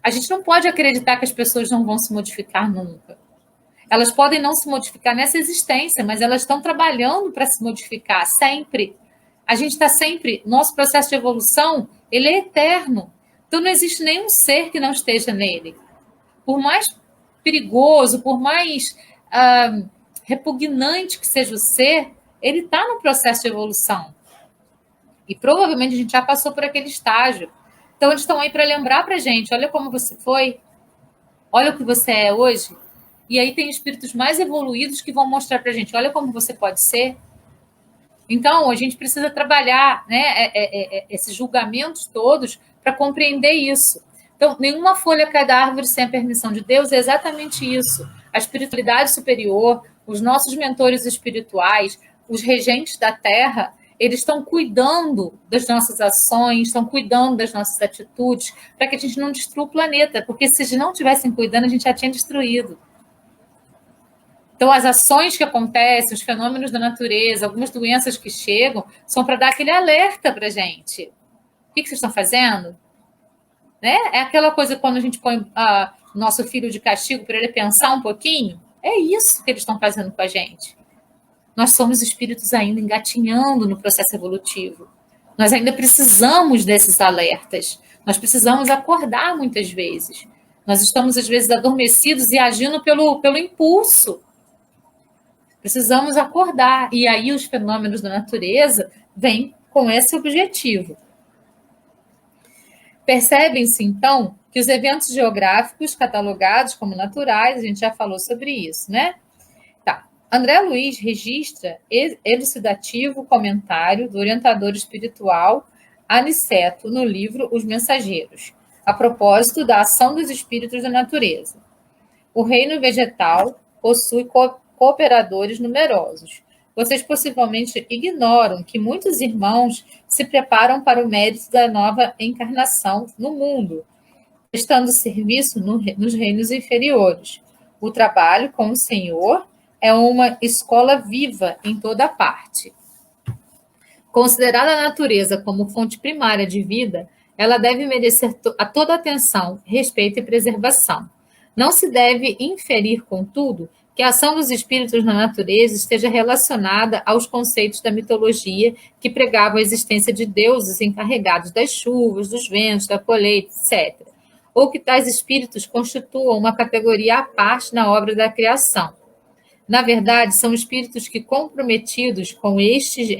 A gente não pode acreditar que as pessoas não vão se modificar nunca. Elas podem não se modificar nessa existência, mas elas estão trabalhando para se modificar sempre. A gente está sempre... Nosso processo de evolução, ele é eterno. Então, não existe nenhum ser que não esteja nele. Por mais perigoso, por mais repugnante que seja o ser, ele está no processo de evolução. E provavelmente a gente já passou por aquele estágio. Então, eles estão aí para lembrar para a gente, olha como você foi, olha o que você é hoje. E aí tem espíritos mais evoluídos que vão mostrar para a gente, olha como você pode ser. Então, a gente precisa trabalhar, né, esses julgamentos todos para compreender isso. Então, nenhuma folha cai da árvore sem a permissão de Deus, é exatamente isso. A espiritualidade superior, os nossos mentores espirituais, os regentes da Terra, eles estão cuidando das nossas ações, estão cuidando das nossas atitudes, para que a gente não destrua o planeta, porque se eles não estivessem cuidando, a gente já tinha destruído. Então, as ações que acontecem, os fenômenos da natureza, algumas doenças que chegam, são para dar aquele alerta para a gente. O que vocês estão fazendo? Né? É aquela coisa quando a gente põe o nosso filho de castigo para ele pensar um pouquinho. É isso que eles estão fazendo com a gente. Nós somos espíritos ainda engatinhando no processo evolutivo. Nós ainda precisamos desses alertas. Nós precisamos acordar muitas vezes. Nós estamos, às vezes, adormecidos e agindo pelo impulso. Precisamos acordar. E aí os fenômenos da natureza vêm com esse objetivo. Percebem-se, então, que os eventos geográficos catalogados como naturais, a gente já falou sobre isso, né? André Luiz registra elucidativo comentário do orientador espiritual Aniceto no livro Os Mensageiros, a propósito da ação dos espíritos da natureza. O reino vegetal possui cooperadores numerosos. Vocês possivelmente ignoram que muitos irmãos se preparam para o mérito da nova encarnação no mundo, prestando serviço nos reinos inferiores. O trabalho com o Senhor é uma escola viva em toda parte. Considerada a natureza como fonte primária de vida, ela deve merecer toda atenção, respeito e preservação. Não se deve inferir, contudo, que a ação dos espíritos na natureza esteja relacionada aos conceitos da mitologia que pregavam a existência de deuses encarregados das chuvas, dos ventos, da colheita, etc., ou que tais espíritos constituam uma categoria à parte na obra da criação. Na verdade, são espíritos que, comprometidos com este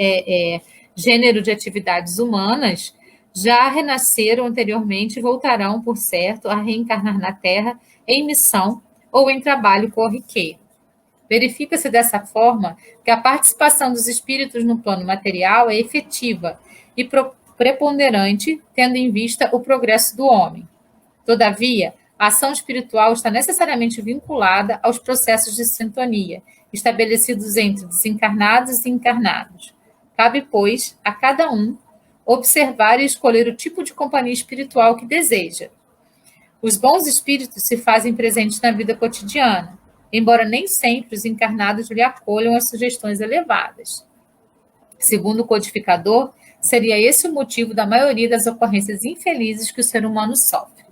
gênero de atividades humanas, já renasceram anteriormente e voltarão, por certo, a reencarnar na Terra em missão ou em trabalho corriqueiro. Verifica-se dessa forma que a participação dos espíritos no plano material é efetiva e preponderante, tendo em vista o progresso do homem. Todavia, a ação espiritual está necessariamente vinculada aos processos de sintonia, estabelecidos entre desencarnados e encarnados. Cabe, pois, a cada um observar e escolher o tipo de companhia espiritual que deseja. Os bons espíritos se fazem presentes na vida cotidiana, embora nem sempre os encarnados lhe acolham as sugestões elevadas. Segundo o codificador, seria esse o motivo da maioria das ocorrências infelizes que o ser humano sofre.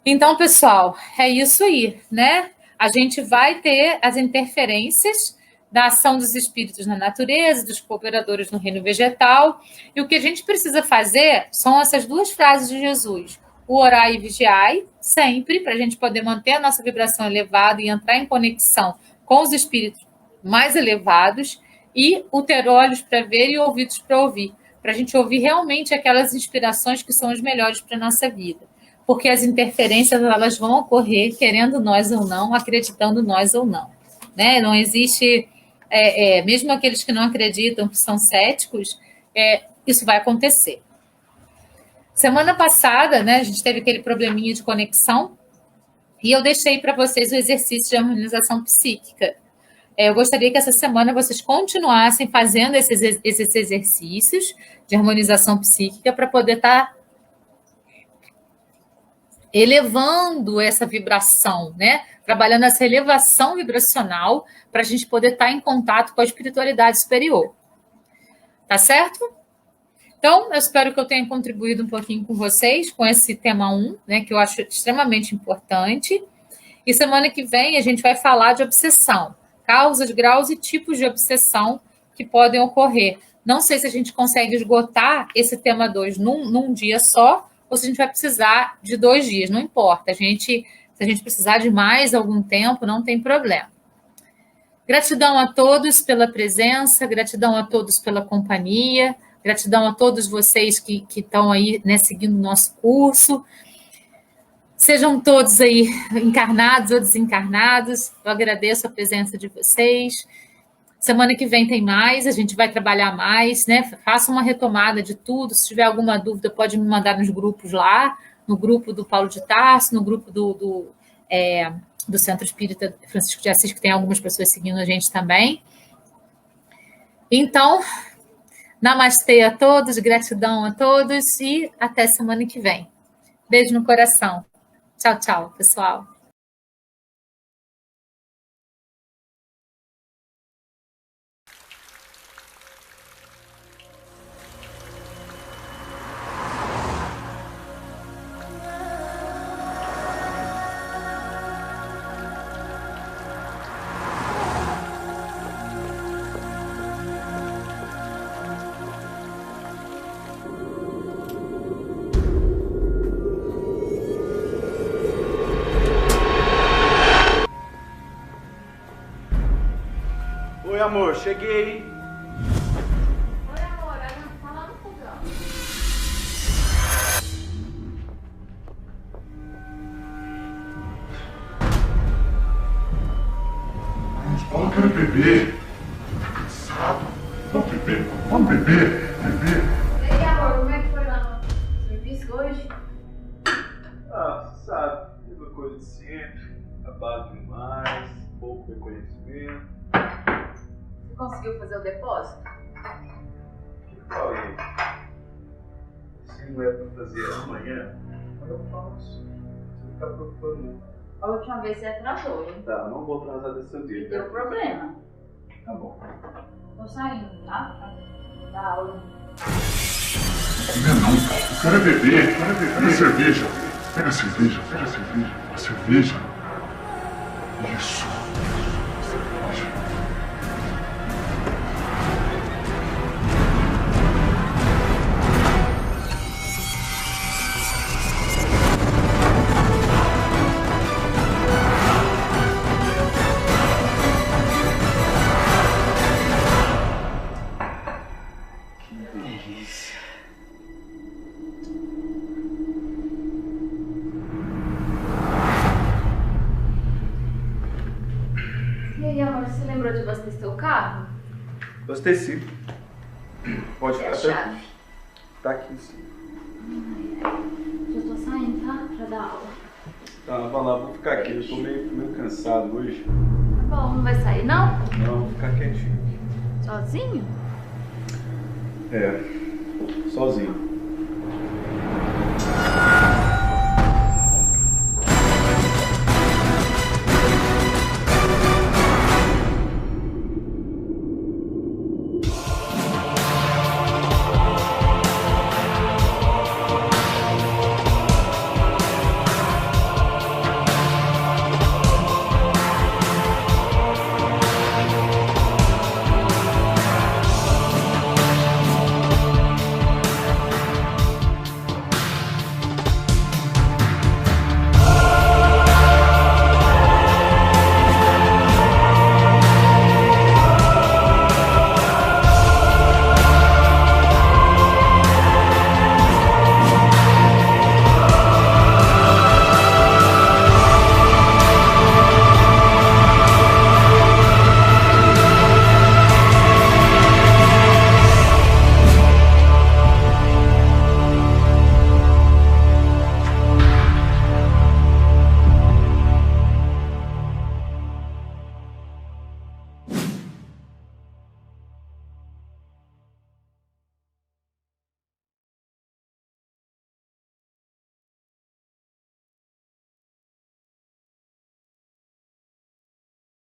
Então, pessoal, é isso aí, né? A gente vai ter as interferências da ação dos espíritos na natureza, dos cooperadores no reino vegetal, e o que a gente precisa fazer são essas duas frases de Jesus: o orai e vigiai, sempre, para a gente poder manter a nossa vibração elevada e entrar em conexão com os espíritos mais elevados, e o ter olhos para ver e ouvidos para ouvir, para a gente ouvir realmente aquelas inspirações que são as melhores para a nossa vida. Porque as interferências elas vão ocorrer, querendo nós ou não, acreditando nós ou não. Né? Não existe, mesmo aqueles que não acreditam, que são céticos, isso vai acontecer. Semana passada, né, a gente teve aquele probleminha de conexão, e eu deixei para vocês o exercício de harmonização psíquica. Eu gostaria que essa semana vocês continuassem fazendo esses exercícios de harmonização psíquica para poder estar elevando essa vibração, né? Trabalhando essa elevação vibracional para a gente poder estar em contato com a espiritualidade superior. Tá certo? Então, eu espero que eu tenha contribuído um pouquinho com vocês, com esse tema 1, né, que eu acho extremamente importante. E semana que vem a gente vai falar de obsessão, causas, graus e tipos de obsessão que podem ocorrer. Não sei se a gente consegue esgotar esse tema 2 num dia só, ou se a gente vai precisar de 2 dias, não importa. Se a gente precisar de mais algum tempo, não tem problema. Gratidão a todos pela presença, gratidão a todos pela companhia, gratidão a todos vocês que estão aí, né, seguindo o nosso curso. Sejam todos aí encarnados ou desencarnados. Eu agradeço a presença de vocês. Semana que vem tem mais, a gente vai trabalhar mais, né? Faça uma retomada de tudo. Se tiver alguma dúvida, pode me mandar nos grupos lá, no grupo do Paulo de Tarso, no grupo do Centro Espírita Francisco de Assis, que tem algumas pessoas seguindo a gente também. Então, namastê a todos, gratidão a todos e até semana que vem. Beijo no coração. Tchau, tchau, pessoal. Oi, amor, cheguei. Oi, amor, tá lá no fogão. Ai, beber. Cansado. Vamos beber. Vamos beber. Beber. E aí, amor, como é que foi lá no serviço hoje? Ah, sabe, mesma coisa de sempre. Trabalho demais, pouco reconhecimento. Você conseguiu fazer o depósito? O que eu falei? Se não é pra fazer amanhã, eu faço. Você não tá preocupando, não. A última vez você atrasou, hein? Tá, não vou atrasar dessa vez. E deu problema. Tá bom. Tô saindo, tá? Da aula. Não. Eu quero beber. Pega a cerveja. Pega a cerveja. A cerveja. Isso. Cerveja. E aí, amor, você lembrou de abastecer o carro? Abasteci. Pode E ficar a tranquilo. chave? Tá aqui em cima. Já tô saindo, tá? Pra dar aula. Tá, vai lá, vou ficar aqui. Eu tô meio cansado hoje. Tá bom, não vai sair, não? Não, vou ficar quietinho. Sozinho? É, sozinho.